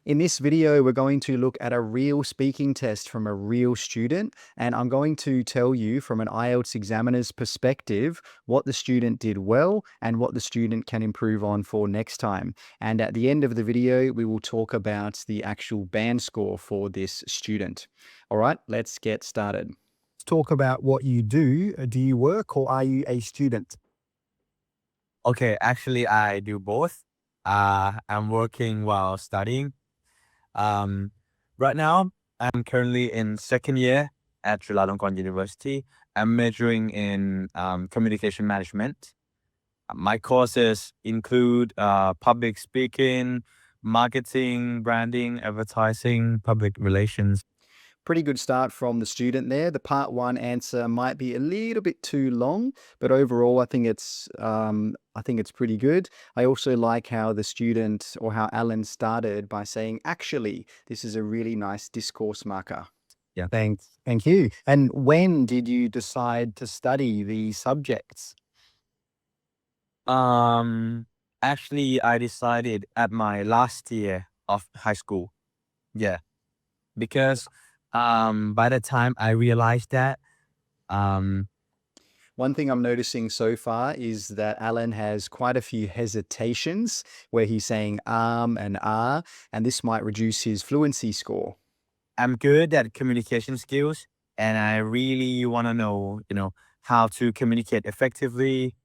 In this video, we're going to look at a real speaking test from a real student, and I'm going to tell you from an IELTS examiner's perspective what the student did well and what the student can improve on for next time. And at the end of the video, we will talk about the actual band score for this student. All right, let's get started. Let's talk about what you do. Do you work or are you a student? Okay, actually, I do both. I'm working while studying. Right now, I'm currently in second year at Chulalongkorn University. I'm majoring in communication management. My courses include public speaking, marketing, branding, advertising, public relations. Pretty good start from the student there. The part one answer might be a little bit too long, but overall, I think it's pretty good. I also like how the student or how Alan started by saying, "Actually, this is a really nice discourse marker." Yeah. Thanks. Thank you. And when did you decide to study these subjects? Actually, I decided at my last year of high school. Yeah, because by the time I realized that um One thing I'm noticing so far is that Alan has quite a few hesitations where he's saying and ah, and this might reduce his fluency score. I'm good at communication skills, and I really want to know, how to communicate effectively.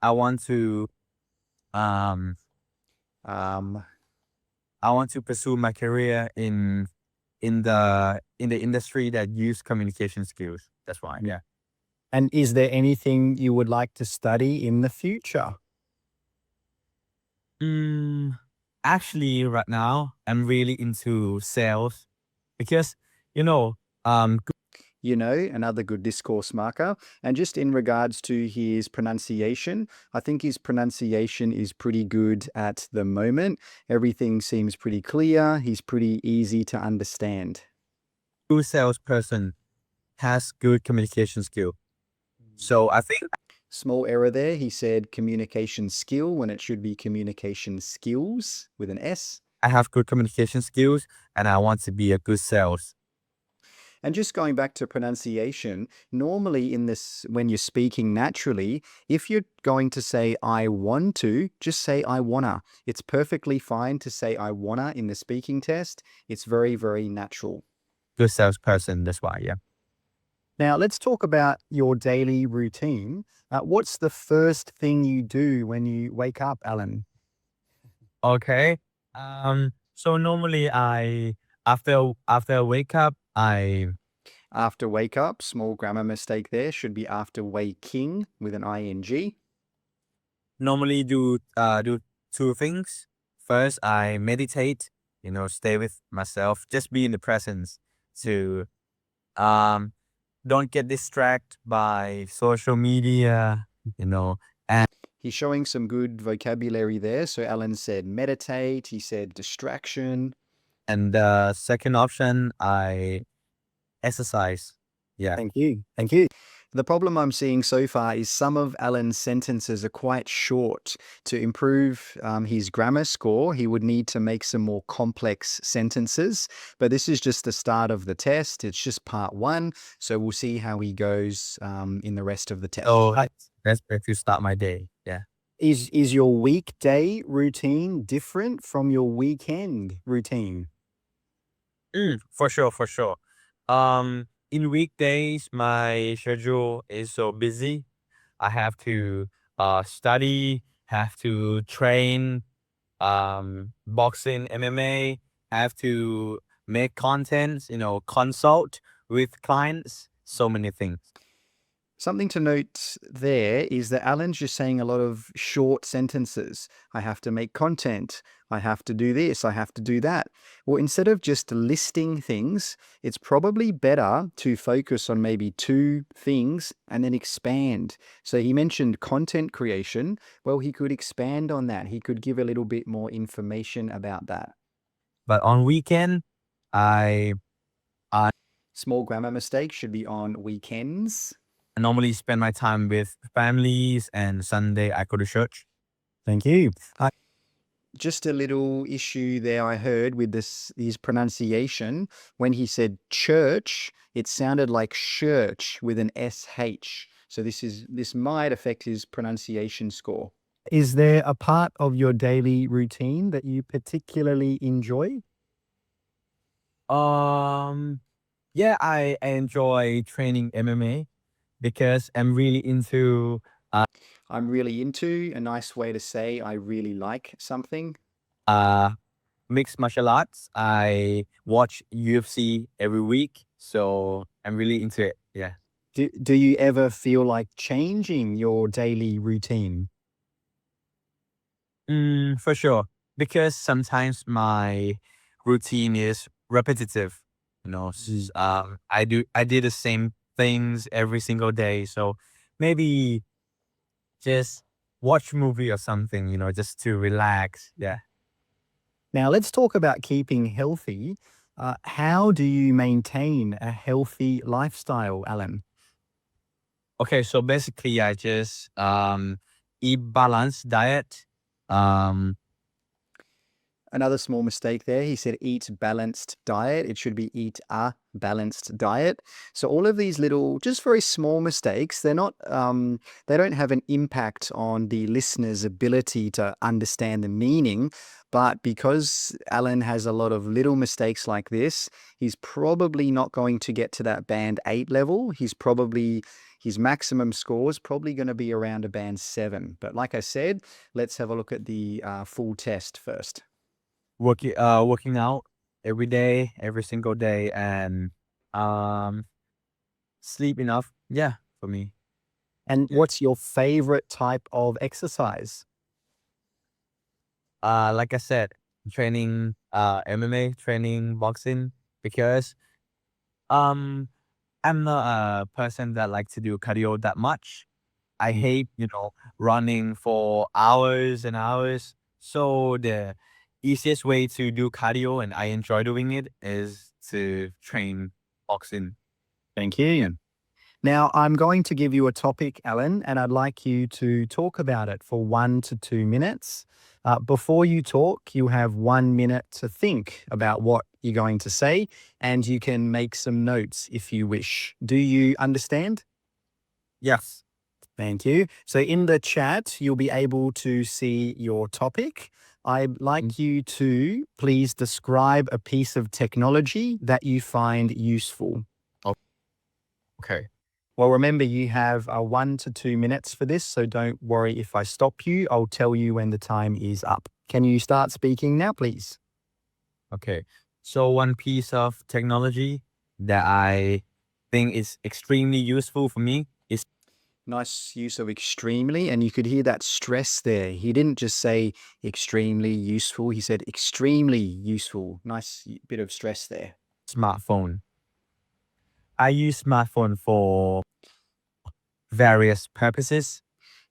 I want to um Um, I want to pursue my career in the industry that use communication skills. That's why. Yeah. And is there anything you would like to study in the future? Actually, right now I'm really into sales because you know um another good discourse marker. And just in regards to his pronunciation, I think his pronunciation is pretty good at the moment. Everything seems pretty clear. He's pretty easy to understand. good salesperson has good communication skill. So I think Small error there. He said communication skill when it should be communication skills with an S. I have good communication skills and I want to be a good sales. And just going back to pronunciation, normally in this, when you're speaking naturally, if you're going to say I want to, just say I wanna. It's perfectly fine to say I wanna in the speaking test. It's very, very natural. Good salesperson. That's why. Yeah. Now, let's talk about your daily routine. What's the first thing you do when you wake up, Alan? Okay. So normally after I wake up, I After wake up, small grammar mistake there, should be after waking with an ing. normally do two things. First, I meditate, stay with myself, just be in the presence to um don't get distracted by social media, and He's showing some good vocabulary there. So Alan said meditate, he said distraction. the second option, I exercise. Yeah. Thank you. Thank you. The problem I'm seeing so far is some of Alan's sentences are quite short. To improve his grammar score, he would need to make some more complex sentences. But this is just the start of the test. It's just part one. So we'll see how he goes in the rest of the test. So that's where to start my day. Yeah. Is your weekday routine different from your weekend routine? For sure, for sure. In weekdays, my schedule is so busy. I have to study, have to train, boxing, MMA, have to make content, consult with clients, so many things. Something to note there is that Alan's just saying a lot of short sentences. I have to make content. I have to do this. I have to do that. Well, instead of just listing things, it's probably better to focus on maybe two things and then expand. So he mentioned content creation. Well, he could expand on that. He could give a little bit more information about that. But on weekend, I Small grammar mistake should be on weekends. normally spend my time with families, and Sunday I go to church. Thank you. Just a little issue there I heard with his pronunciation. When he said church, it sounded like church with an SH. So this might affect his pronunciation score. Is there a part of your daily routine that you particularly enjoy? Yeah, I enjoy training MMA because I'm really into I'm really into a nice way to say I really like something. uh mixed martial arts. I watch UFC every week, so I'm really into it. Yeah. Do you ever feel like changing your daily routine? For sure. Because sometimes my routine is repetitive. I did the same things every single day. So maybe just watch movie or something, just to relax. Yeah. Now, let's talk about keeping healthy. How do you maintain a healthy lifestyle, Alan? Okay, so basically I just eat balanced diet. Um Another small mistake there. He said eat balanced diet. It should be eat a balanced diet. So all of these little, just very small mistakes, they don't have an impact on the listener's ability to understand the meaning. But because Alan has a lot of little mistakes like this, he's probably not going to get to that band 8 level. His maximum score is probably going to be around a band 7. But like I said, let's have a look at the full test first. working out every day, every single day, and um sleep enough. Yeah, for me. And Yeah. what's your favorite type of exercise? Like I said, training MMA, training boxing because um I'm not a person that like to do cardio that much. I hate, running for hours and hours. So the easiest way to do cardio, and I enjoy doing it, is to train boxing. Thank you. Now, I'm going to give you a topic, Alan, and I'd like you to talk about it for 1 to 2 minutes. Before you talk, you have 1 minute to think about what you're going to say, and you can make some notes if you wish. Do you understand? Yes. Thank you. So, in the chat, you'll be able to see your topic. I'd like you to please describe a piece of technology that you find useful. Okay. Well, remember, you have 1 to 2 minutes for this, so don't worry if I stop you. I'll tell you when the time is up. Can you start speaking now, please? Okay. So one piece of technology that I think is extremely useful for me is Nice use of extremely, and you could hear that stress there. He didn't just say extremely useful, he said extremely useful. Nice bit of stress there. smartphone. I use smartphone for various purposes.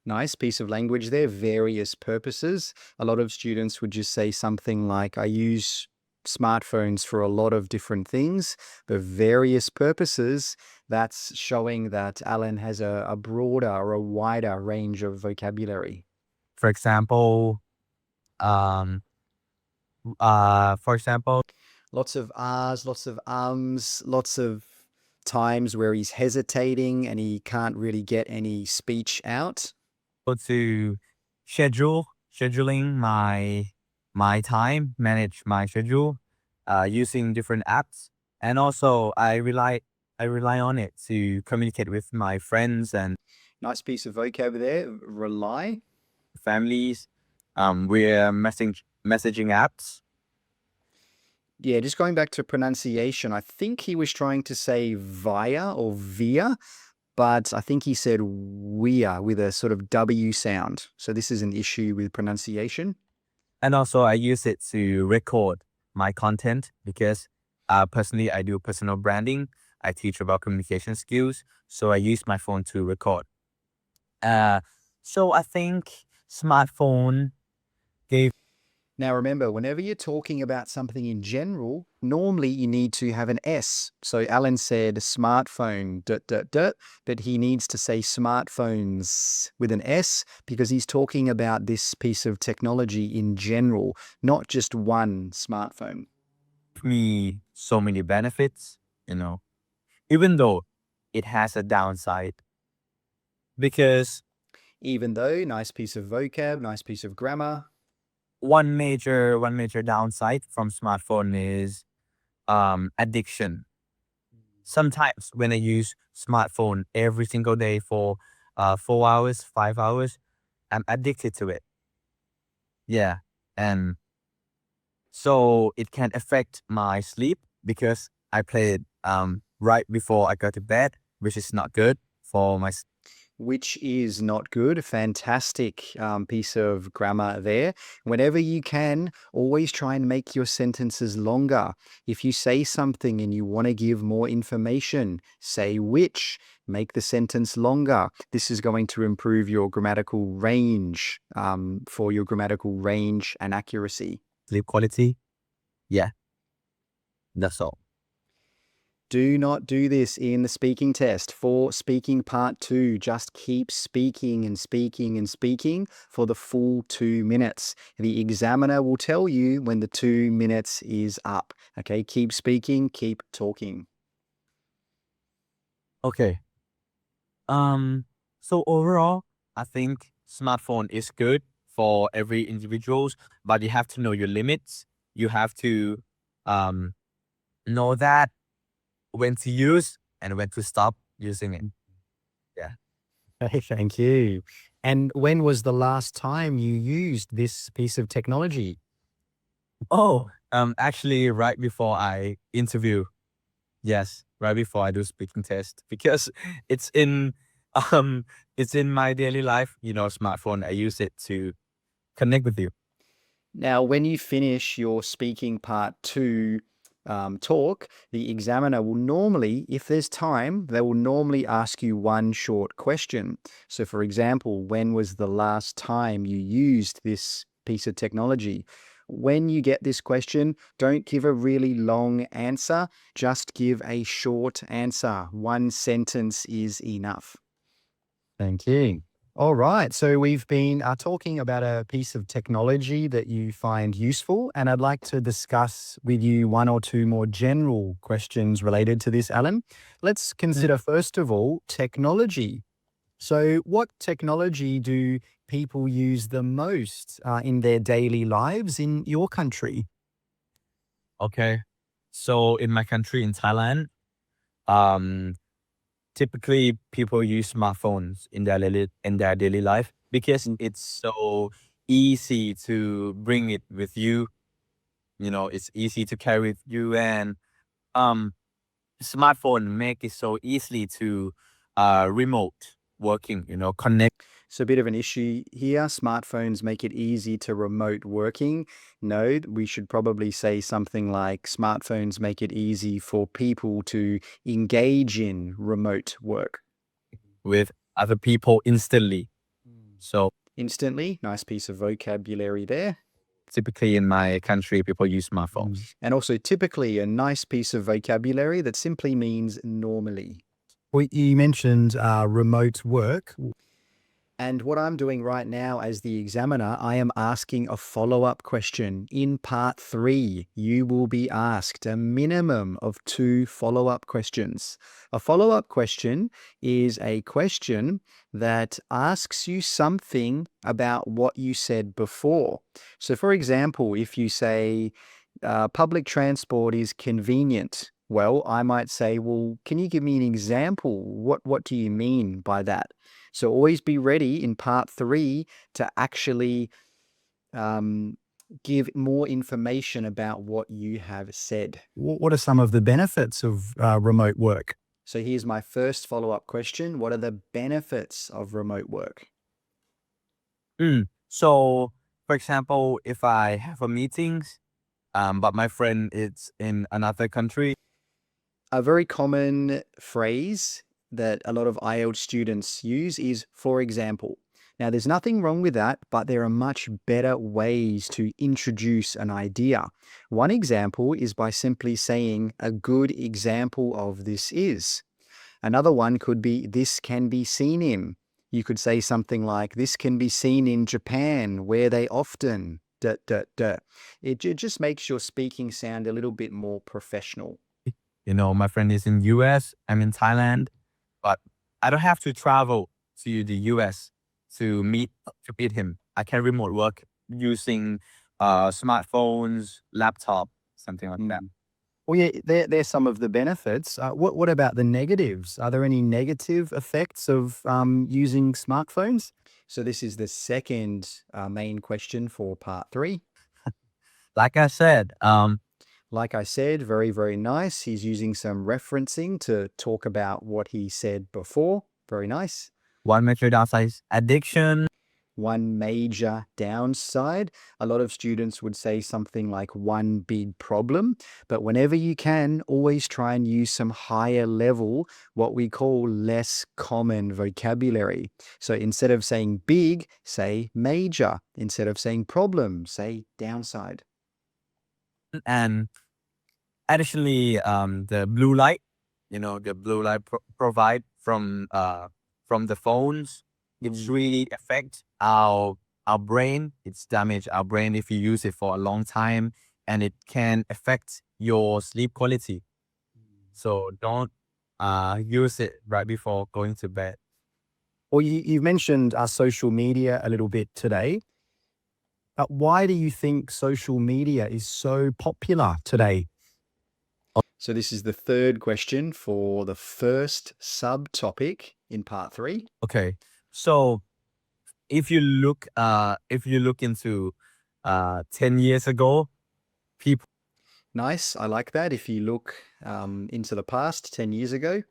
Nice piece of language there, various purposes. A lot of students would just say something like, I use smartphones for a lot of different things, but various purposes, that's showing that Alan has a broader or a wider range of vocabulary. For example, um, for example, Lots of R's, lots of ums, lots of times where he's hesitating and he can't really get any speech out. to scheduling my time, manage my schedule, using different apps, and also I rely on it to communicate with my friends and Nice piece of vocab there. Rely. families. We're messaging apps. Yeah, just going back to pronunciation, I think he was trying to say via or via, but I think he said weir with a sort of W sound. So this is an issue with pronunciation. And also I use it to record my content because personally I do personal branding. I teach about communication skills. So I use my phone to record. Uh, so I think smartphone gave Now, remember, whenever you're talking about something in general, normally you need to have an S. So Alan said smartphone, but he needs to say smartphones with an S because he's talking about this piece of technology in general, not just one smartphone. Me so many benefits, you know, even though it has a downside because Even though, nice piece of vocab, nice piece of grammar. one major downside from smartphone is addiction. Sometimes when I use smartphone every single day for 4 hours, 5 hours, I'm addicted to it. Yeah. And so it can affect my sleep because I play it right before I go to bed, which is not good for my Which is not good. Fantastic piece of grammar there. Whenever you can, always try and make your sentences longer. If you say something and you want to give more information, say which. Make the sentence longer. This is going to improve your grammatical range for your grammatical range and accuracy. sleep quality. Yeah, that's all. Do not do this in the speaking test. For speaking part 2, just keep speaking and speaking and speaking for the full 2 minutes. The examiner will tell you when the 2 minutes is up. Okay, keep speaking, keep talking. Okay. So overall, I think smartphone is good for every individuals, but you have to know your limits. You have to um know that when to use and when to stop using it. Yeah. Hey, thank you. And when was the last time you used this piece of technology? Oh, actually right before I interview. Yes, right before I do speaking test because it's in um it's in my daily life, smartphone. I use it to connect with you. Now, when you finish your speaking part 2 talk, the examiner will normally, if there's time, they will normally ask you one short question. So, for example, when was the last time you used this piece of technology? When you get this question, don't give a really long answer, just give a short answer. One sentence is enough. Thank you. All right. So we've been talking about a piece of technology that you find useful, and I'd like to discuss with you one or two more general questions related to this, Alan. Let's consider, first of all, technology. So, what technology do people use the most in their daily lives in your country? Okay. So in my country, in Thailand, um, typically people use smartphones in their daily life because it's so easy to bring it with you. It's easy to carry with you, and um, smartphone make it so easily to remote working. Connect. So, a bit of an issue here. Smartphones make it easy to remote working. No, we should probably say something like smartphones make it easy for people to engage in remote work. with other people instantly. So Instantly, nice piece of vocabulary there. typically in my country, people use smartphones. And also, typically, a nice piece of vocabulary that simply means normally. Well, you mentioned remote work. And what I'm doing right now as the examiner, I am asking a follow-up question. In part 3, you will be asked a minimum of 2 follow-up questions. A follow-up question is a question that asks you something about what you said before. So for example, if you say, public transport is convenient, well, I might say, well, can you give me an example? What do you mean by that? So always be ready in part 3 to actually give more information about what you have said. What are some of the benefits of remote work? So here's my first follow-up question. What are the benefits of remote work? So, for example, if I have a meetings, but my friend is in another country. A very common phrase that a lot of IELTS students use is for example. Now, there's nothing wrong with that, but there are much better ways to introduce an idea. One example is by simply saying, a good example of this is. Another one could be, this can be seen in. You could say something like, this can be seen in Japan, where they often. It just makes your speaking sound a little bit more professional. You know, my friend is in US, I'm in Thailand, but I don't have to travel to the US to meet him. I can remote work using smartphones, laptop, something like that. Well, yeah, there's some of the benefits. What about the negatives? Are there any negative effects of using smartphones? So this is the second main question for part 3. Like I said, Like I said, very, very nice. He's using some referencing to talk about what he said before. Very nice. one major downside is addiction. One major downside. A lot of students would say something like one big problem, but whenever you can, always try and use some higher level, what we call less common vocabulary. So instead of saying big, say major. Instead of saying problem, say downside. And additionally, the blue light, the blue light provide from the phones, it's really affect our brain. It's damage our brain if you use it for a long time, and it can affect your sleep quality. So don't use it right before going to bed. Well, you've mentioned social media a little bit today. Why do you think social media is so popular today? So this is the third question for the first subtopic in part 3. Okay, so if you look into 10 years ago, people Nice. I like that. If you look into the past, 10 years ago,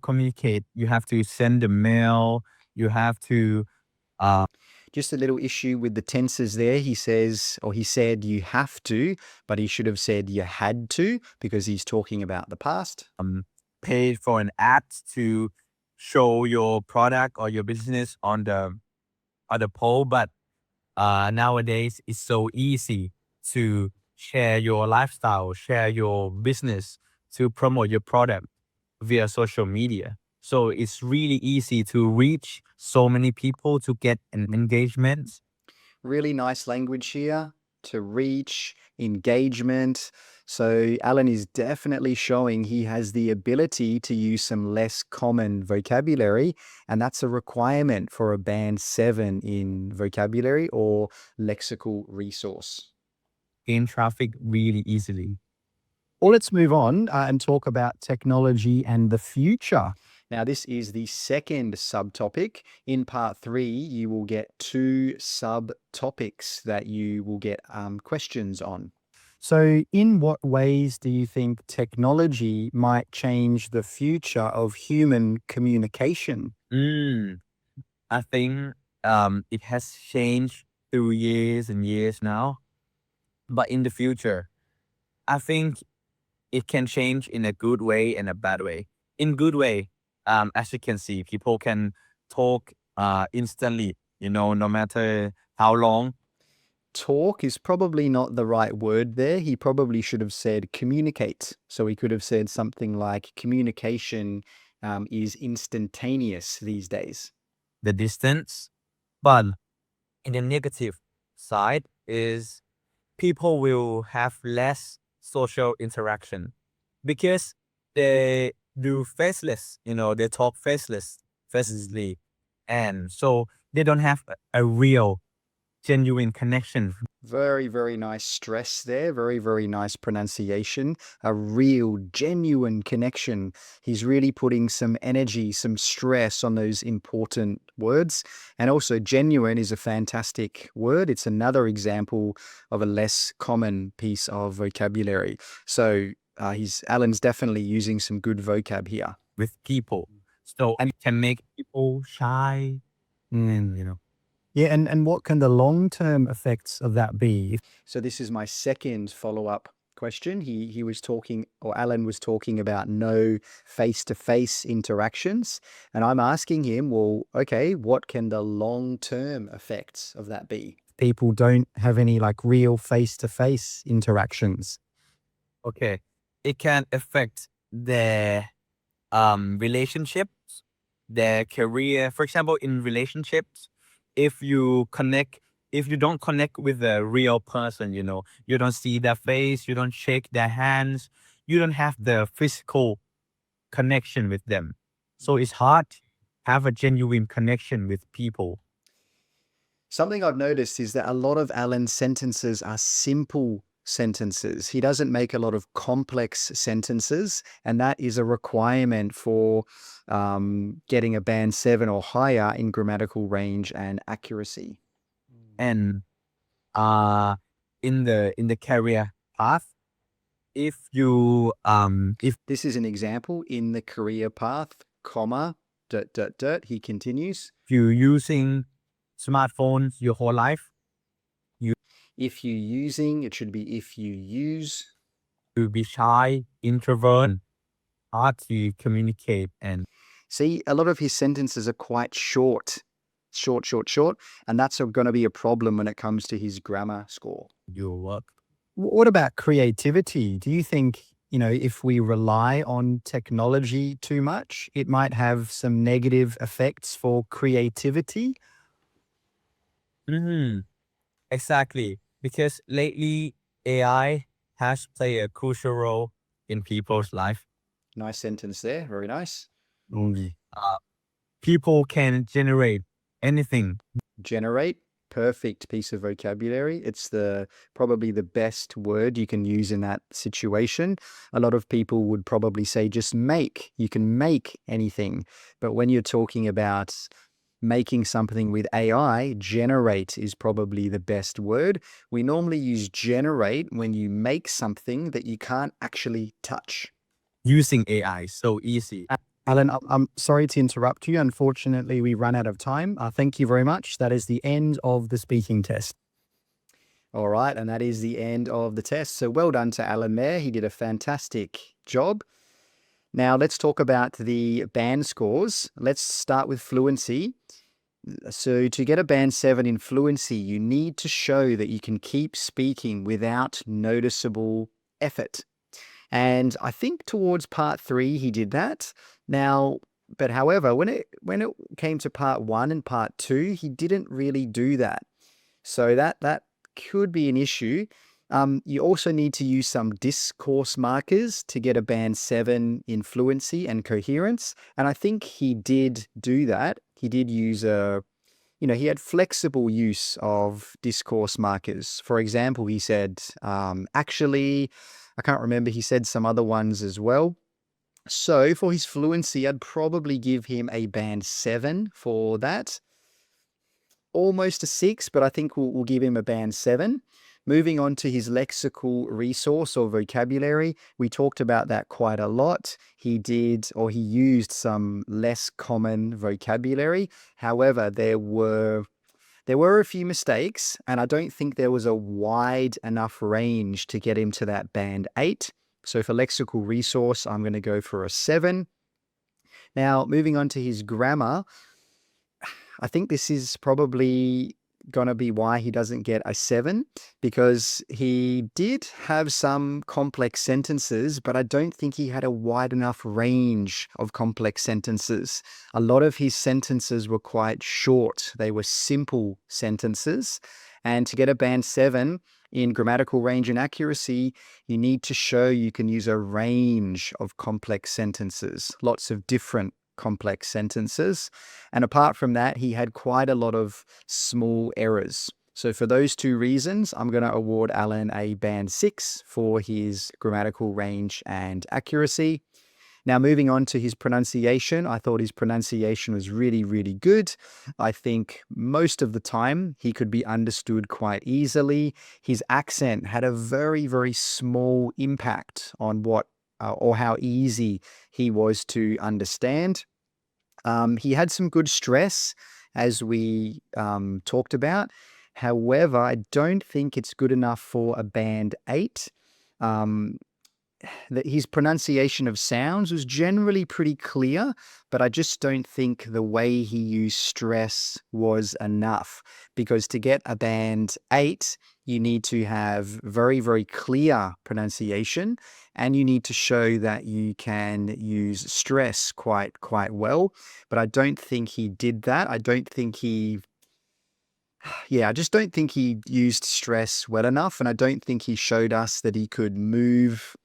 communicate. You have to send a mail. You have to just a little issue with the tenses there. He says, or he said, you have to, but he should have said you had to because he's talking about the past. pay for an ad to show your product or your business on the pole. But nowadays, it's so easy to share your lifestyle, share your business, to promote your product via social media. So it's really easy to reach so many people to get an engagement. Really nice language here to reach, engagement. So Alan is definitely showing he has the ability to use some less common vocabulary, and that's a requirement for a band 7 in vocabulary or lexical resource. Gain traffic really easily. Well, let's move on and talk about technology and the future. Now, this is the second subtopic. In part 3, you will get 2 subtopics that you will get questions on. So, in what ways do you think technology might change the future of human communication? I think it has changed through years and years now. But in the future, I think it can change in a good way and a bad way. In good way, as you can see, people can talk instantly, no matter how long. Talk is probably not the right word there. He probably should have said communicate. So he could have said something like communication is instantaneous these days. The distance. But in the negative side is people will have less social interaction because they do faceless, they talk facelessly. And so they don't have a real, genuine connection. Very, very nice stress there. Very, very nice pronunciation. A real, genuine connection. He's really putting some energy, some stress on those important words. And also, genuine is a fantastic word. It's another example of a less common piece of vocabulary. So, Alan's definitely using some good vocab here. With people. So it can make people shy. And, Yeah, and what can the long-term effects of that be? So this is my second follow-up question. He was talking, or Alan was talking about no face-to-face interactions. And I'm asking him, well, okay, what can the long-term effects of that be? People don't have any like real face-to-face interactions. Okay. It can affect their relationships, their career. For example, in relationships, if you don't connect with a real person, you don't see their face, you don't shake their hands, you don't have the physical connection with them. So it's hard to have a genuine connection with people. Something I've noticed is that a lot of Alan's sentences are simple sentences. He doesn't make a lot of complex sentences, and that is a requirement for getting a band 7 or higher in grammatical range and accuracy. And in the career path, if you if This is an example in the career path, comma, he continues. you're using smartphones your whole life, If you using, it should be if you use. you'll be shy, introvert, hard to communicate, and See, a lot of his sentences are quite short, short, and that's going to be a problem when it comes to his grammar score. your work. What about creativity? Do you think, if we rely on technology too much, it might have some negative effects for creativity? Exactly. Because lately AI has played a crucial role in people's life. Nice sentence there. Very nice. People can generate anything. Generate, perfect piece of vocabulary. It's probably the best word you can use in that situation. A lot of people would probably say just make. You can make anything. But when you're talking about making something with AI, generate is probably the best word. We normally use generate when you make something that you can't actually touch. Using AI so easy. Alan, I'm sorry to interrupt you. Unfortunately, we run out of time. Thank you very much. That is the end of the speaking test. All right, and that is the end of the test. So well done to Alan there. He did a fantastic job. Now let's talk about the band scores. Let's start with fluency. So to get a band 7 in fluency, you need to show that you can keep speaking without noticeable effort. And I think towards part 3, he did that. Now, but however, when it came to part 1 and part 2, he didn't really do that. So that could be an issue. You also need to use some discourse markers to get a band 7 in fluency and coherence. And I think he did do that. He did use he had flexible use of discourse markers. For example, he said, actually, I can't remember, he said some other ones as well. So for his fluency, I'd probably give him a band 7 for that. Almost a 6, but I think we'll give him a band 7. Moving on to his lexical resource or vocabulary, we talked about that quite a lot. He used some less common vocabulary. However, there were a few mistakes, and I don't think there was a wide enough range to get him to that band 8. So for lexical resource, I'm going to go for a 7. Now, moving on to his grammar, I think this is probably going to be why he doesn't get a 7, because he did have some complex sentences, but I don't think he had a wide enough range of complex sentences. A lot of his sentences were quite short. They were simple sentences. And to get a band 7 in grammatical range and accuracy, you need to show you can use a range of complex sentences, lots of different complex sentences. And apart from that, he had quite a lot of small errors. So for those 2 reasons, I'm going to award Alan a band 6 for his grammatical range and accuracy. Now, moving on to his pronunciation, I thought his pronunciation was really, really good. I think most of the time he could be understood quite easily. His accent had a very, very small impact on or how easy he was to understand. He had some good stress, as we talked about. However, I don't think it's good enough for a band 8. that his pronunciation of sounds was generally pretty clear, but I just don't think the way he used stress was enough, because to get a band 8, you need to have very, very clear pronunciation, and you need to show that you can use stress quite well. But I don't think he did that. I just don't think he used stress well enough, and I don't think he showed us that he could move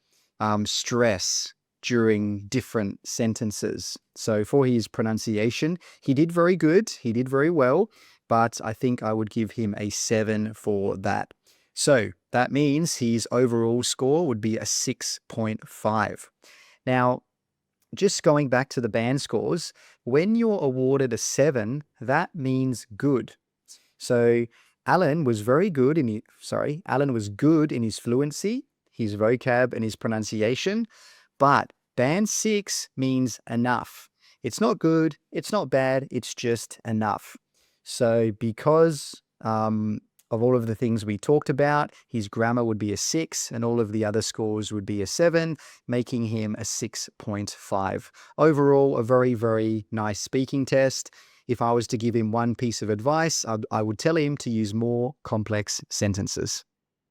stress during different sentences. So for his pronunciation, he did very good. He did very well, but I think I would give him a 7 for that. So that means his overall score would be a 6.5. Now, just going back to the band scores, when you're awarded a 7, that means good. So Alan was good in his fluency, his vocab, and his pronunciation, but band 6 means enough. It's not good, it's not bad, it's just enough. So because of all of the things we talked about, his grammar would be a 6 and all of the other scores would be a 7, making him a 6.5. Overall, a very, very nice speaking test. If I was to give him one piece of advice, I would tell him to use more complex sentences.